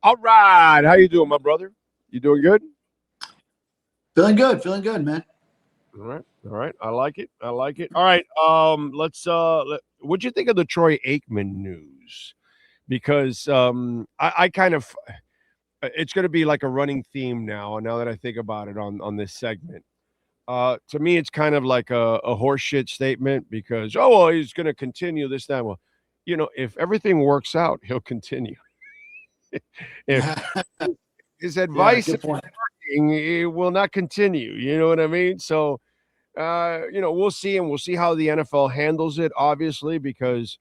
All right. How you doing, my brother? You doing good? Feeling good, man. All right. All right. I like it. I like it. All right. Let's what'd you think of the Troy Aikman news? Because I kind of it's gonna be like a running theme now that I think about it on this segment. To me it's kind of like a horseshit statement because well he's gonna continue this, that. Well, if everything works out, he'll continue. If his Yeah, advice good point. it will not continue. You know what I mean? So, we'll see, and we'll see how the NFL handles it. Obviously, because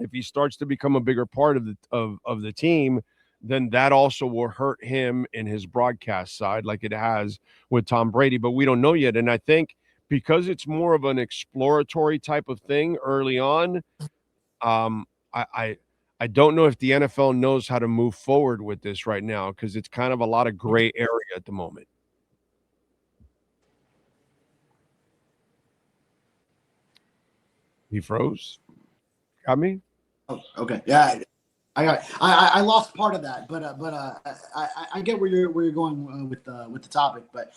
if he starts to become a bigger part of the team, then that also will hurt him in his broadcast side, like it has with Tom Brady. But we don't know yet, and I think because it's more of an exploratory type of thing early on, um, I, I I don't know if the NFL knows how to move forward with this right now because it's kind of a lot of gray area at the moment. He froze. Got me? Oh, okay. Yeah, I lost part of that, but I get where you're going with the topic. But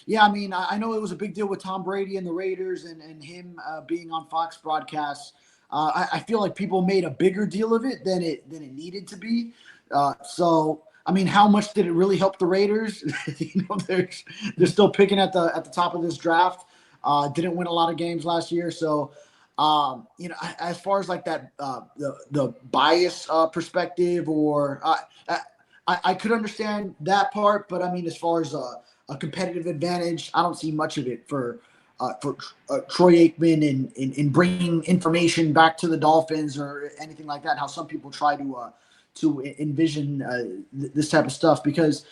yeah, I mean, I know it was a big deal with Tom Brady and the Raiders and him being on Fox broadcasts. I feel like people made a bigger deal of it than it needed to be. So I mean, how much did it really help the Raiders? They're still picking at the top of this draft. Didn't win a lot of games last year, so as far as like that, the bias perspective, or I could understand that part, but I mean, as far as a competitive advantage, I don't see much of it for Troy Aikman in bringing information back to the Dolphins or anything like that. How some people try to envision this type of stuff, because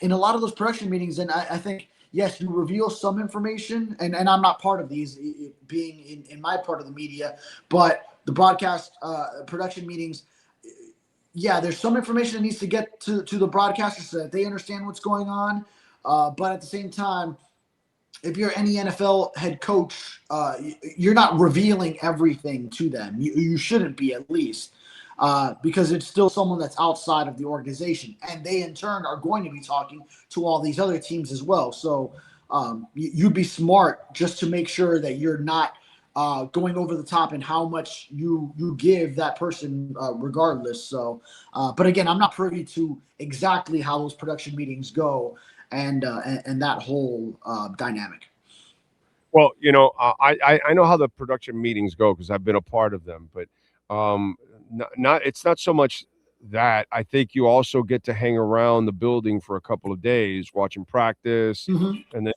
in a lot of those production meetings, and I think yes, you reveal some information, and I'm not part of these, being in my part of the media, but the broadcast production meetings, yeah, there's some information that needs to get to the broadcasters so that they understand what's going on. But at the same time, if you're any NFL head coach, you're not revealing everything to them. You shouldn't be, at least, because it's still someone that's outside of the organization, and they in turn are going to be talking to all these other teams as well. So you'd be smart just to make sure that you're not going over the top in how much you give that person, regardless. So, but again, I'm not privy to exactly how those production meetings go, and that whole dynamic. Well, I know how the production meetings go because I've been a part of them, but not it's not so much that. I think you also get to hang around the building for a couple of days watching practice, Hmm. and then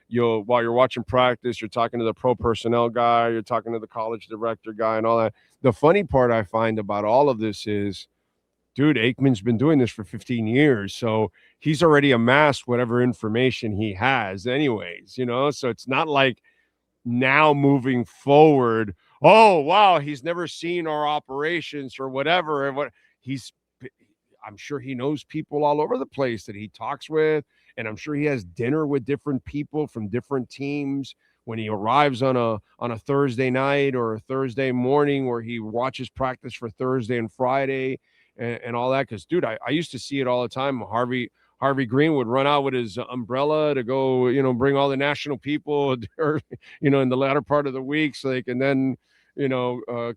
you'll while you're watching practice, you're talking to the pro personnel guy, you're talking to the college director guy, and all that. The funny part I find about all of this is dude, Aikman's been doing this for 15 years. So he's already amassed whatever information he has, anyways, So it's not like now moving forward, oh, wow, he's never seen our operations or whatever. And he's, I'm sure he knows people all over the place that he talks with. And I'm sure he has dinner with different people from different teams when he arrives on a Thursday night or a Thursday morning where he watches practice for Thursday and Friday and all that. Because, dude, I used to see it all the time. Harvey Green would run out with his umbrella to go, bring all the national people, or, in the latter part of the week so they can then,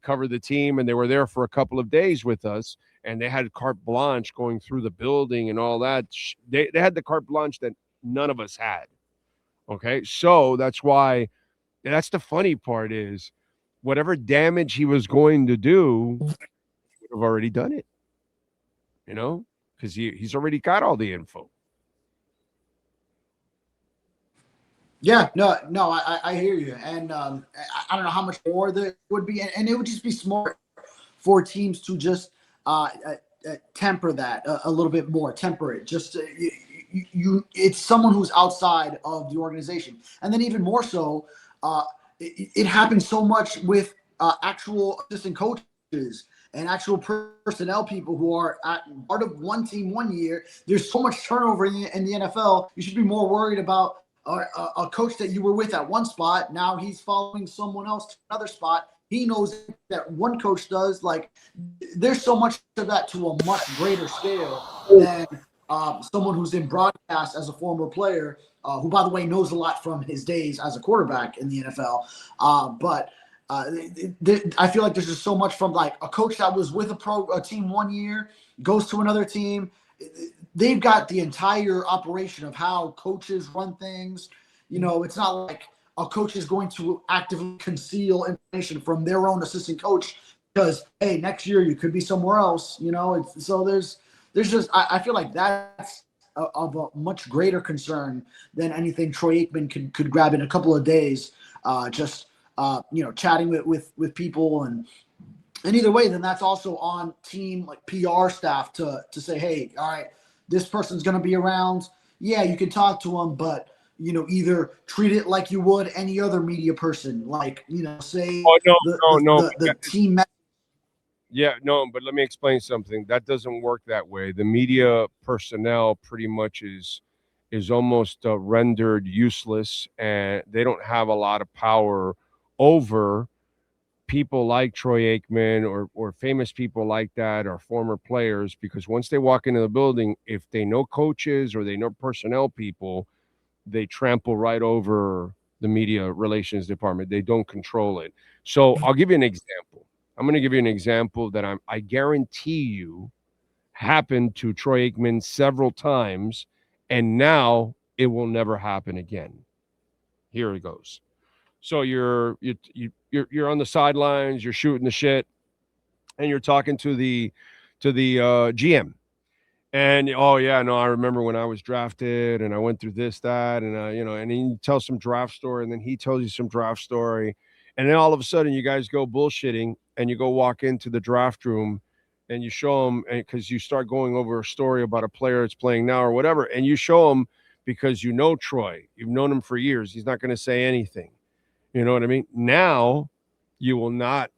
cover the team. And they were there for a couple of days with us, and they had carte blanche going through the building and all that. They had the carte blanche that none of us had. Okay. So that's why, that's the funny part is whatever damage he was going to do, he would have already done it, because he's already got all the info. Yeah, no, I hear you, and I don't know how much more there would be, and it would just be smart for teams to just temper that a little bit more, temper it. Just it's someone who's outside of the organization, and then even more so, it happens so much with actual assistant coaches and actual personnel people who are part of one team one year. There's so much turnover in the NFL. You should be more worried about a coach that you were with at one spot. Now he's following someone else to another spot. he knows that one coach does. Like, there's so much of that to a much greater scale than someone who's in broadcast as a former player, who, by the way, knows a lot from his days as a quarterback in the NFL. I feel like there's just so much from like a coach that was with a team 1 year, goes to another team. They've got the entire operation of how coaches run things. You know, it's not like a coach is going to actively conceal information from their own assistant coach because, hey, next year you could be somewhere else. You know, so there's just I feel like that's of a much greater concern than anything Troy Aikman could grab in a couple of days. Chatting with people and either way, then that's also on team like PR staff to say, hey, all right, this person's going to be around. Yeah, you can talk to them, but either treat it like you would any other media person, like say the team. Yeah, no, but let me explain something. That doesn't work that way. The media personnel pretty much is almost rendered useless, and they don't have a lot of power over people like Troy Aikman or famous people like that or former players, because once they walk into the building, if they know coaches or they know personnel people, they trample right over the media relations department. They don't control it. So I'll give you an example. I'm going to give you an example that I guarantee you happened to Troy Aikman several times, and now it will never happen again. Here it goes. So you're on the sidelines, you're shooting the shit, and you're talking to the GM. And oh yeah, no, I remember when I was drafted and I went through this, that, and and then you tell some draft story, and then he tells you some draft story, and then all of a sudden you guys go bullshitting and you go walk into the draft room and you show them, because you start going over a story about a player that's playing now or whatever, and you show them because you know Troy, you've known him for years, he's not going to say anything. You know what I mean? Now you will not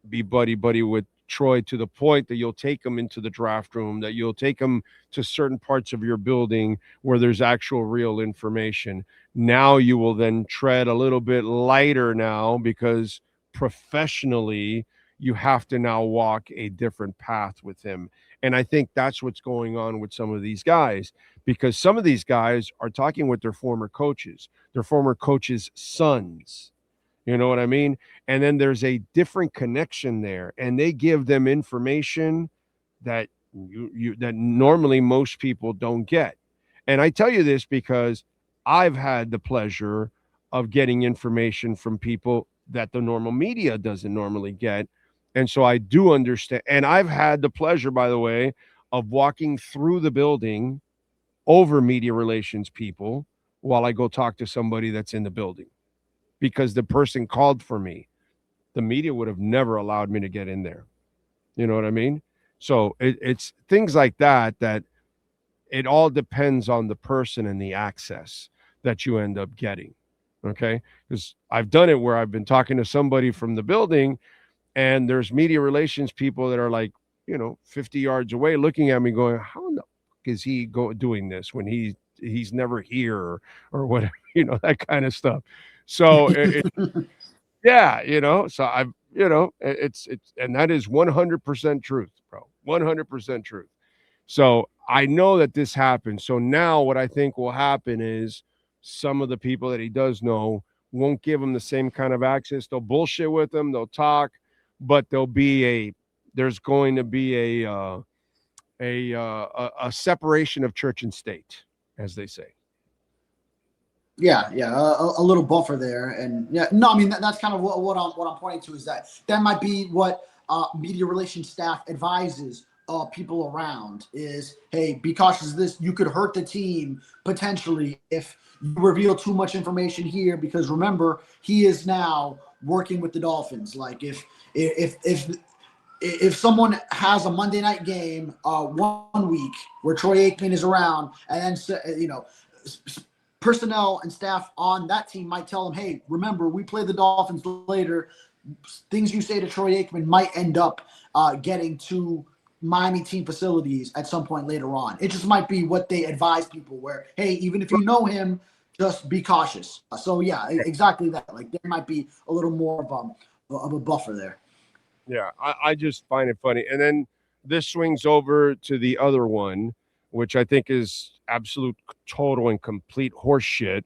be buddy with Troy to the point that you'll take him into the draft room, that you'll take him to certain parts of your building where there's actual real information. Now you will then tread a little bit lighter now, because professionally you have to now walk a different path with him. And I think that's what's going on with some of these guys, because some of these guys are talking with their former coaches' sons. You know what I mean? And then there's a different connection there, and they give them information that that normally most people don't get. And I tell you this because I've had the pleasure of getting information from people that the normal media doesn't normally get. And so I do understand. And I've had the pleasure, by the way, of walking through the building over media relations people while I go talk to somebody that's in the building, because the person called for me. The media would have never allowed me to get in there. You know what I mean? So it's things like that it all depends on the person and the access that you end up getting. Okay? Because I've done it where I've been talking to somebody from the building, and there's media relations people that are like, 50 yards away looking at me going, how the fuck is he doing this when he's never here or whatever, that kind of stuff. So so I've, it's, and that is 100% truth, bro. 100% truth. So I know that this happens. So now what I think will happen is some of the people that he does know won't give him the same kind of access. They'll bullshit with him. They'll talk, but there's going to be a separation of church and state, as they say. Yeah, a little buffer there, and I mean that's kind of what I'm pointing to, is that might be what media relations staff advises people around is, hey, be cautious of this. You could hurt the team potentially if you reveal too much information here, because remember, he is now working with the Dolphins. Like if someone has a Monday night game 1 week where Troy Aikman is around, and then personnel and staff on that team might tell them, hey, remember, we play the Dolphins later. Things you say to Troy Aikman might end up getting to Miami team facilities at some point later on. It just might be what they advise people, where, hey, even if you know him, just be cautious. So yeah, exactly that. Like there might be a little more of of a buffer there. Yeah, I just find it funny. And then this swings over to the other one, which I think is absolute total and complete horseshit.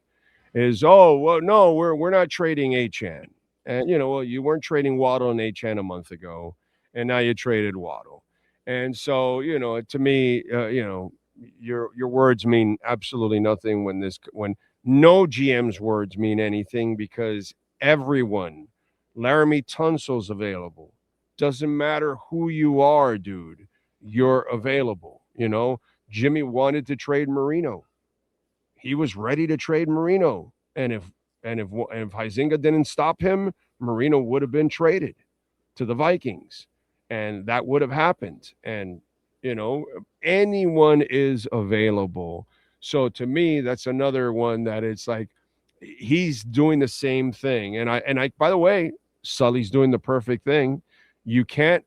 Is, oh well, no, we're not trading Achane, and well, you weren't trading Waddle and Achane a month ago, and now you traded Waddle, and so to me, your words mean absolutely nothing when no GM's words mean anything, because everyone, Laramie Tunsil's available. Doesn't matter who you are, dude. You're available. Jimmy wanted to trade Marino. He was ready to trade Marino, and if Huizinga didn't stop him, Marino would have been traded to the Vikings, and that would have happened. And anyone is available. So to me, that's another one that it's like he's doing the same thing. And I by the way, Sully's doing the perfect thing. You get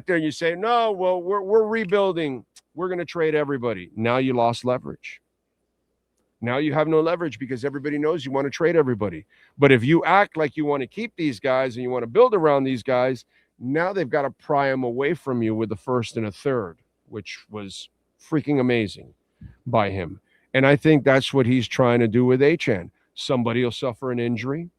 there and you say, no, well, we're rebuilding. We're going to trade everybody. Now you lost leverage. Now you have no leverage because everybody knows you want to trade everybody. But if you act like you want to keep these guys and you want to build around these guys, now they've got to pry them away from you with a first and a third, which was freaking amazing by him. And I think that's what he's trying to do with Achane. Somebody will suffer an injury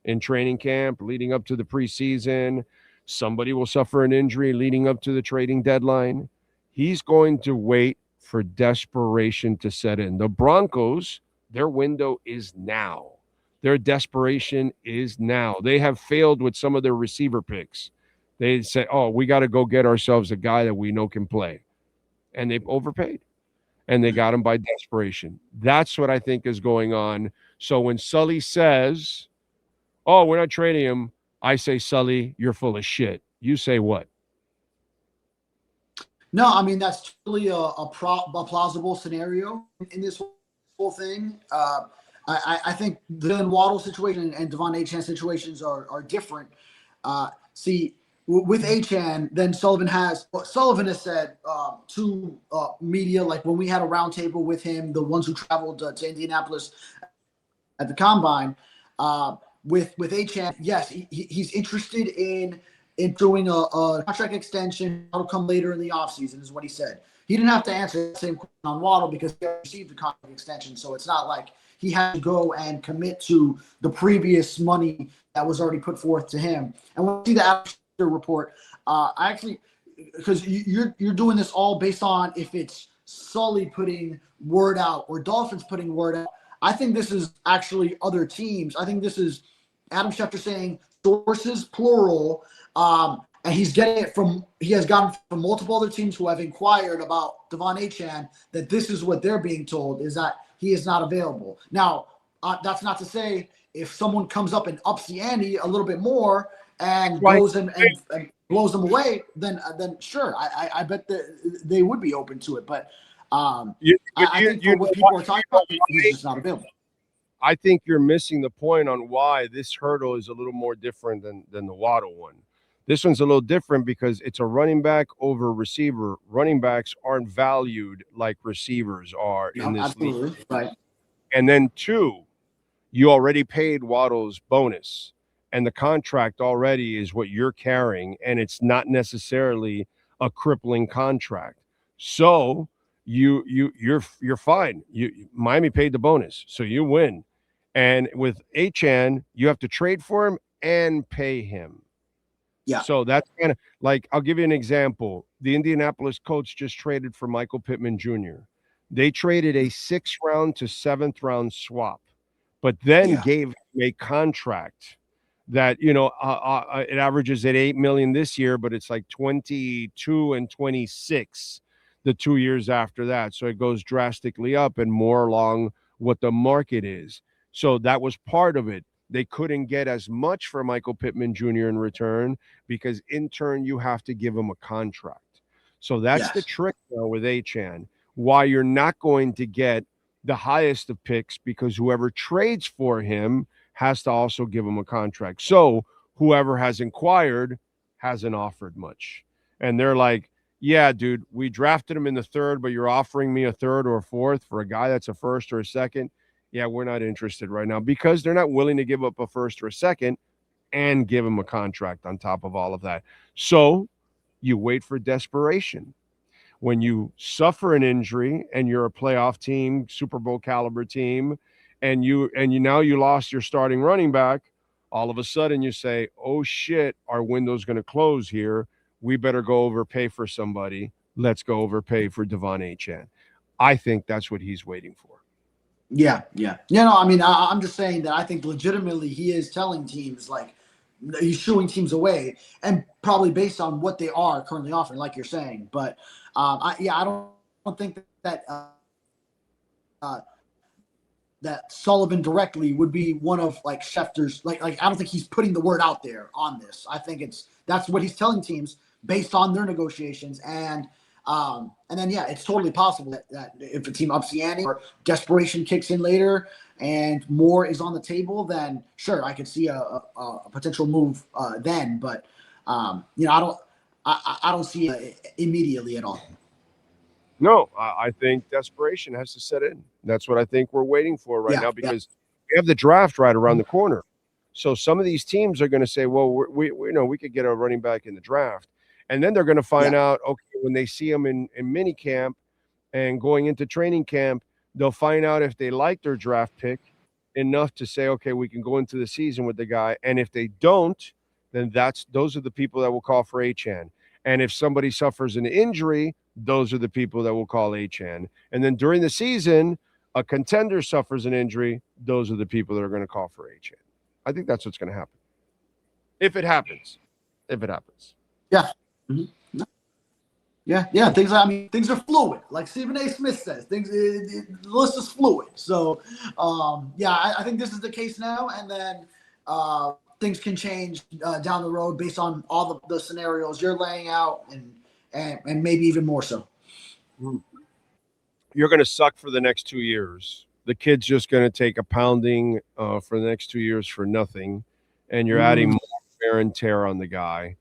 in training camp leading up to the preseason. Somebody will suffer an injury leading up to the trading deadline. He's going to wait for desperation to set in. The Broncos, their window is now. Their desperation is now. They have failed with some of their receiver picks. They said, oh, we got to go get ourselves a guy that we know can play. And they've overpaid. And they got him by desperation. That's what I think is going on. So when Sully says, oh, we're not trading him, I say, Sully, you're full of shit. You say what? No, I mean, that's totally a plausible scenario in this whole thing. I think the Waddle situation and Devon Achane situations are different. See, with Achane, then Sullivan has said to media, like when we had a roundtable with him, the ones who traveled to Indianapolis at the Combine, with Achane, yes, he's interested in doing a contract extension. That'll come later in the offseason, is what he said. He didn't have to answer the same question on Waddle because he received the contract extension. So it's not like he had to go and commit to the previous money that was already put forth to him. And when we see the after report, I actually, because you're doing this all based on if it's Sully putting word out or Dolphins putting word out. I think this is actually other teams. I think this is Adam Schefter saying sources, plural, and he has gotten from multiple other teams who have inquired about Devon Achane that this is what they're being told, is that he is not available. Now, that's not to say if someone comes up and ups the ante a little bit more and goes and blows them away, then sure, I bet that they would be open to it. But I think for what people are talking about, he's just not available. I think you're missing the point on why this hurdle is a little more different than the Waddle one. This one's a little different because it's a running back over receiver. Running backs aren't valued like receivers are in this league. Right. And then two, you already paid Waddle's bonus, and the contract already is what you're carrying, and it's not necessarily a crippling contract. So you're fine. Miami paid the bonus, so you win. And with Achane, you have to trade for him and pay him. Yeah. So that's kind of like, I'll give you an example. The Indianapolis Colts just traded for Michael Pittman Jr. They traded a 6th round to 7th round swap, but then gave him a contract that, it averages at $8 million this year, but it's like 22 and 26 the 2 years after that. So it goes drastically up and more along what the market is. So that was part of it. They couldn't get as much for Michael Pittman Jr. in return because in turn you have to give him a contract. So that's the trick now with Achane. Why you're not going to get the highest of picks, because whoever trades for him has to also give him a contract. So whoever has inquired hasn't offered much. And they're like, yeah, dude, we drafted him in the 3rd, but you're offering me a 3rd or a 4th for a guy that's a 1st or a 2nd. Yeah, we're not interested right now because they're not willing to give up a 1st or a 2nd and give him a contract on top of all of that. So you wait for desperation. When you suffer an injury and you're a playoff team, Super Bowl caliber team, and you now you lost your starting running back, all of a sudden you say, "Oh shit, our window's going to close here. We better go overpay for somebody. Let's go overpay for Blvd Achane." I think that's what he's waiting for. Yeah. No, I mean, I'm just saying that I think legitimately he is telling teams, like, he's shooing teams away, and probably based on what they are currently offering, like you're saying. But I don't think that that Sullivan directly would be one of like Schefter's, like I don't think he's putting the word out there on this. I think that's what he's telling teams based on their negotiations, and then yeah, it's totally possible that if a team ups the ante or desperation kicks in later and more is on the table, then sure, I could see a potential move then. But I don't see it immediately at all. No, I think desperation has to set in. That's what I think we're waiting for right now, because we have the draft right around the corner. So some of these teams are going to say, well, we could get a running back in the draft. And then they're going to find out, okay, when they see him in mini camp and going into training camp, they'll find out if they like their draft pick enough to say, okay, we can go into the season with the guy. And if they don't, then those are the people that will call for Achane. And if somebody suffers an injury, those are the people that will call Achane. And then during the season, a contender suffers an injury, those are the people that are going to call for Achane. I think that's what's going to happen. If it happens. Yeah. Mm-hmm. Yeah. Things are fluid. Like Stephen A. Smith says, the list is fluid. So, I think this is the case now. And then things can change down the road based on all the scenarios you're laying out, and maybe even more so. You're going to suck for the next 2 years. The kid's just going to take a pounding for the next 2 years for nothing, and you're adding more wear and tear on the guy.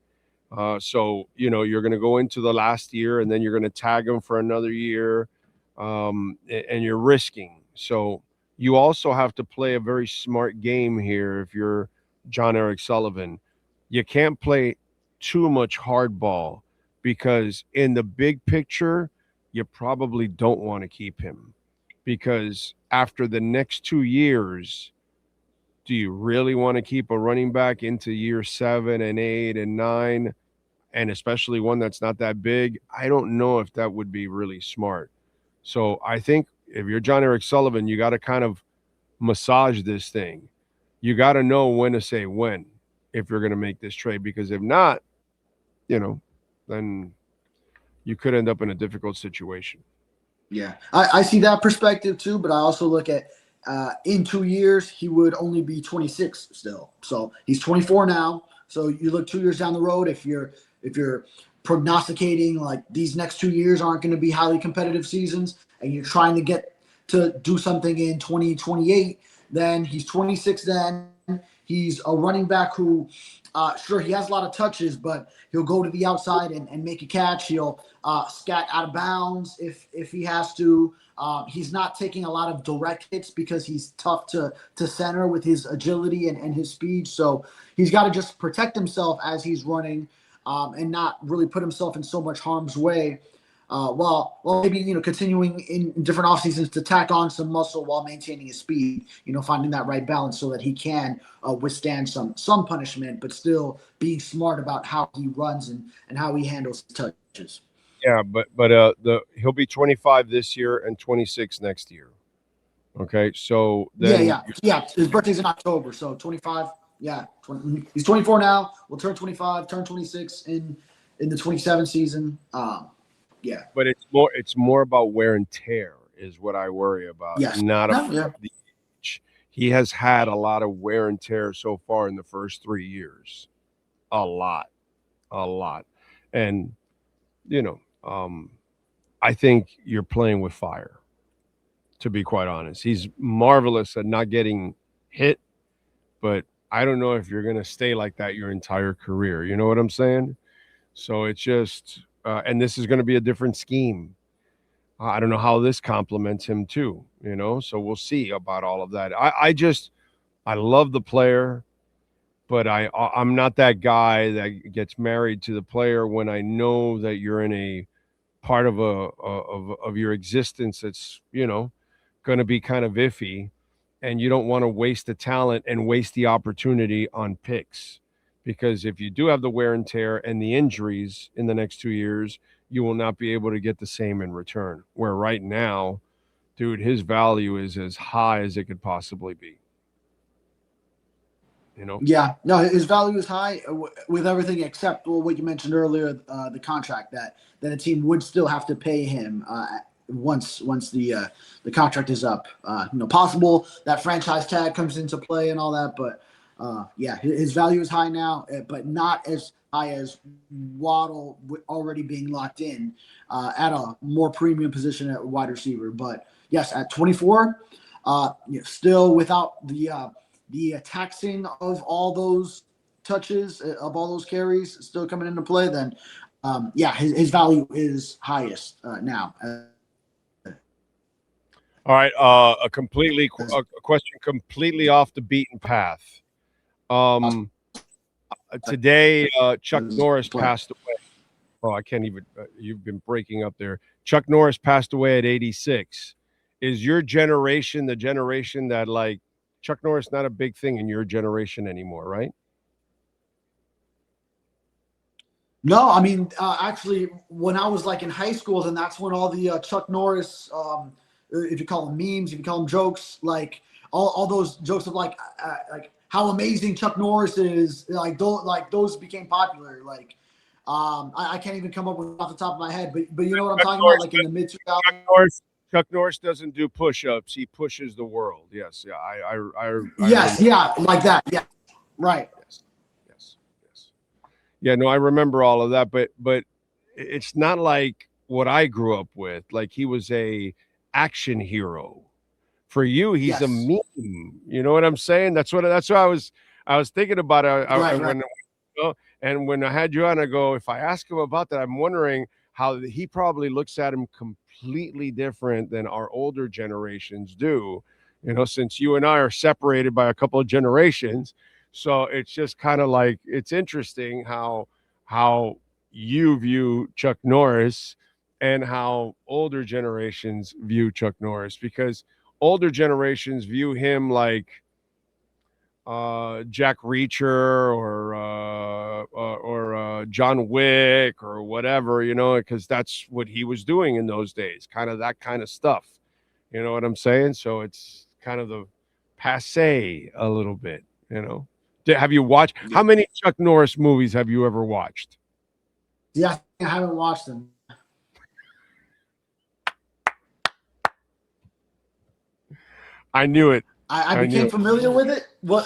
So, you're going to go into the last year, and then you're going to tag him for another year, and you're risking. So you also have to play a very smart game here if you're John Eric Sullivan. You can't play too much hardball, because in the big picture, you probably don't want to keep him, because after the next 2 years, do you really want to keep a running back into year 7 and 8 and 9, and especially one that's not that big? I don't know if that would be really smart. So I think if you're John Eric Sullivan, you got to kind of massage this thing. You got to know when to say when if you're going to make this trade, because if not, then you could end up in a difficult situation. Yeah, I see that perspective too, but I also look at in 2 years, he would only be 26 still. So he's 24 now. So you look 2 years down the road, if you're prognosticating like these next 2 years aren't going to be highly competitive seasons, and you're trying to get to do something in 2028, then he's 26 then. He's a running back who, sure, he has a lot of touches, but he'll go to the outside and make a catch. He'll scat out of bounds if he has to. He's not taking a lot of direct hits because he's tough to center with his agility and his speed. So he's got to just protect himself as he's running and not really put himself in so much harm's way. While maybe continuing in different off seasons to tack on some muscle while maintaining his speed, finding that right balance so that he can withstand some punishment, but still being smart about how he runs and how he handles touches. Yeah, but he'll be 25 this year and 26 next year. Okay, so then yeah. His birthday's in October, so 25. Yeah, he's 24 now. We'll turn 25, turn 26 in the 27 season. Yeah, but it's more about wear and tear is what I worry about. Yes. Not the age. He has had a lot of wear and tear so far in the first 3 years, a lot, and I think you're playing with fire. To be quite honest, he's marvelous at not getting hit, but I don't know if you're going to stay like that your entire career. You know what I'm saying? So it's just. And this is going to be a different scheme. I don't know how this complements him too, so we'll see about all of that. I love the player, but I'm not that guy that gets married to the player when I know that you're in a part of of your existence that's going to be kind of iffy, and you don't want to waste the talent and waste the opportunity on picks, because if you do have the wear and tear and the injuries in the next 2 years, you will not be able to get the same in return. Where right now, dude, his value is as high as it could possibly be. Yeah, no, his value is high with everything except what you mentioned earlier, the contract that a team would still have to pay him once the contract is up. Possible that franchise tag comes into play and all that, but yeah, his value is high now, but not as high as Waddle already being locked in at a more premium position at wide receiver. But yes, at 24, still without the taxing of all those touches, of all those carries still coming into play, then yeah, his value is highest now. All right, a question completely off the beaten path. Today, Chuck Norris passed away. Oh, I can't even. You've been breaking up there. Chuck Norris passed away at 86. Is your generation the generation that, like, Chuck Norris not a big thing in your generation anymore, right? No, I mean, actually, when I was like in high school, then that's when all the Chuck Norris, if you call them memes, if you call them jokes, like all those jokes of like how amazing Chuck Norris is, like those became popular. Like, I can't even come up with off the top of my head, but you know what I'm talking about, like in the mid 2000s. Chuck Norris doesn't do push-ups; he pushes the world. Yes, yeah, yes, yeah, like that. Yeah, right. Yes. Yeah, no, I remember all of that, but it's not like what I grew up with. Like, he was a action hero. For you, he's a meme. You know what I'm saying? That's what I was thinking about. Right. And when I had you on, I go, if I ask him about that, I'm wondering how he probably looks at him completely different than our older generations do. Since you and I are separated by a couple of generations. So it's just kind of like, it's interesting how you view Chuck Norris and how older generations view Chuck Norris, because older generations view him like Jack Reacher or John Wick or whatever, because that's what he was doing in those days, kind of that kind of stuff. You know what I'm saying? So it's kind of the passe a little bit, Have you watched, how many Chuck Norris movies have you ever watched? Yeah, I haven't watched them. I knew it. I became familiar with it. When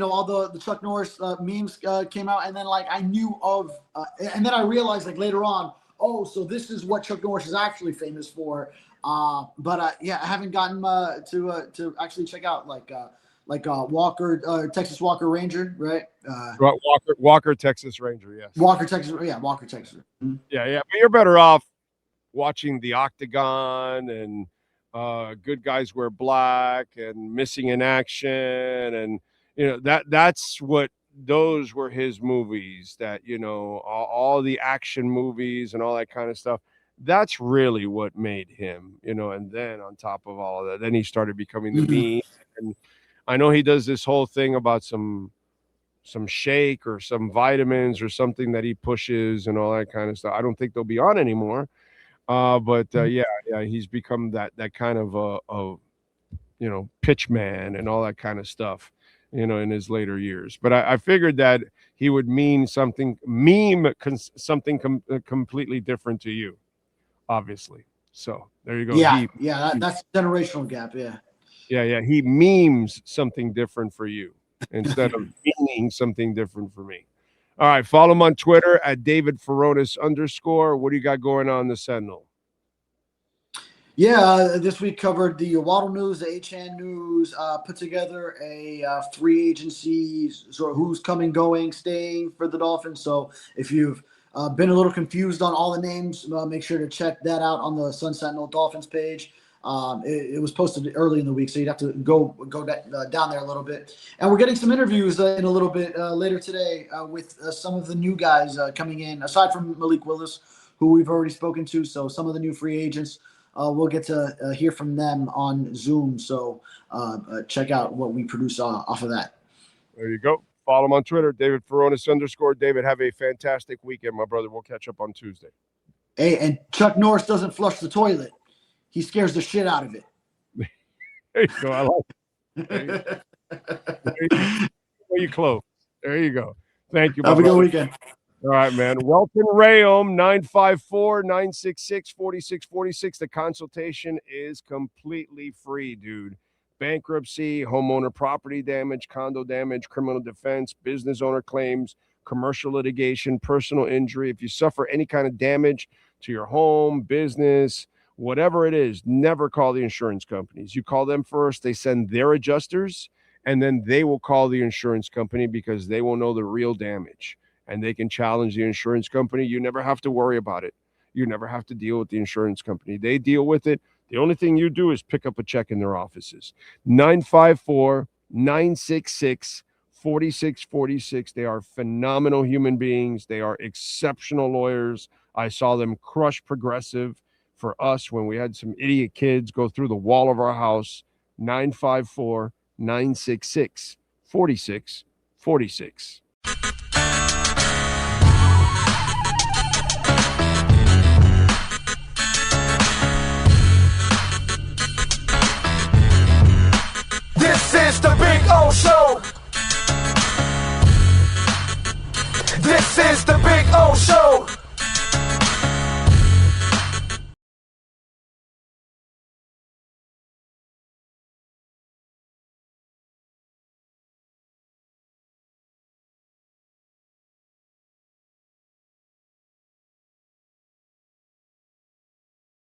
all the Chuck Norris memes came out, and then like I knew of, and then I realized like later on, oh, so this is what Chuck Norris is actually famous for. But yeah, I haven't gotten to actually check out like Walker, Texas Walker Ranger, right? Walker Texas Ranger, yes. Walker Texas. Mm-hmm. Yeah. But you're better off watching The Octagon and Good Guys Wear Black and Missing in Action, and that's what, those were his movies, that all the action movies and all that kind of stuff. That's really what made him, and then on top of all of that, then he started becoming the meme. And I know he does this whole thing about some shake or some vitamins or something that he pushes and all that kind of stuff. I don't think they'll be on anymore. But yeah, he's become that kind of pitch man and all that kind of stuff, in his later years. But I figured that he would something completely different to you, obviously. So there you go. Yeah, that's a generational gap. Yeah. He memes something different for you instead of meaning something different for me. All right, follow him on Twitter at David Furones _. What do you got going on in the Sentinel? Yeah, this week covered the Waddle news, the Achane news, put together a free agency, sort of who's coming, going, staying for the Dolphins. So if you've been a little confused on all the names, make sure to check that out on the Sun Sentinel Dolphins page. It was posted early in the week, so you'd have to go down there a little bit. And we're getting some interviews in a little bit later today with some of the new guys coming in, aside from Malik Willis, who we've already spoken to. So some of the new free agents, we'll get to hear from them on Zoom. So check out what we produce off of that. There you go. Follow him on Twitter, David Furones _. David, have a fantastic weekend, my brother. We'll catch up on Tuesday. Hey, and Chuck Norris doesn't flush the toilet. He scares the shit out of it. There you go. I like it. There you close. There you go. Thank you. Have a good weekend. All right, man. Welt Rheaume 954-966-4646. The consultation is completely free, dude. Bankruptcy, homeowner property damage, condo damage, criminal defense, business owner claims, commercial litigation, personal injury. If you suffer any kind of damage to your home, business, whatever it is, never call the insurance companies. You call them first. They send their adjusters, and then they will call the insurance company because they will know the real damage, and they can challenge the insurance company. You never have to worry about it. You never have to deal with the insurance company. They deal with it. The only thing you do is pick up a check in their offices. 954-966-4646. They are phenomenal human beings. They are exceptional lawyers. I saw them crush Progressive for us when we had some idiot kids go through the wall of our house. 954-966-4646. This is the Big O Show. This is the Big O Show.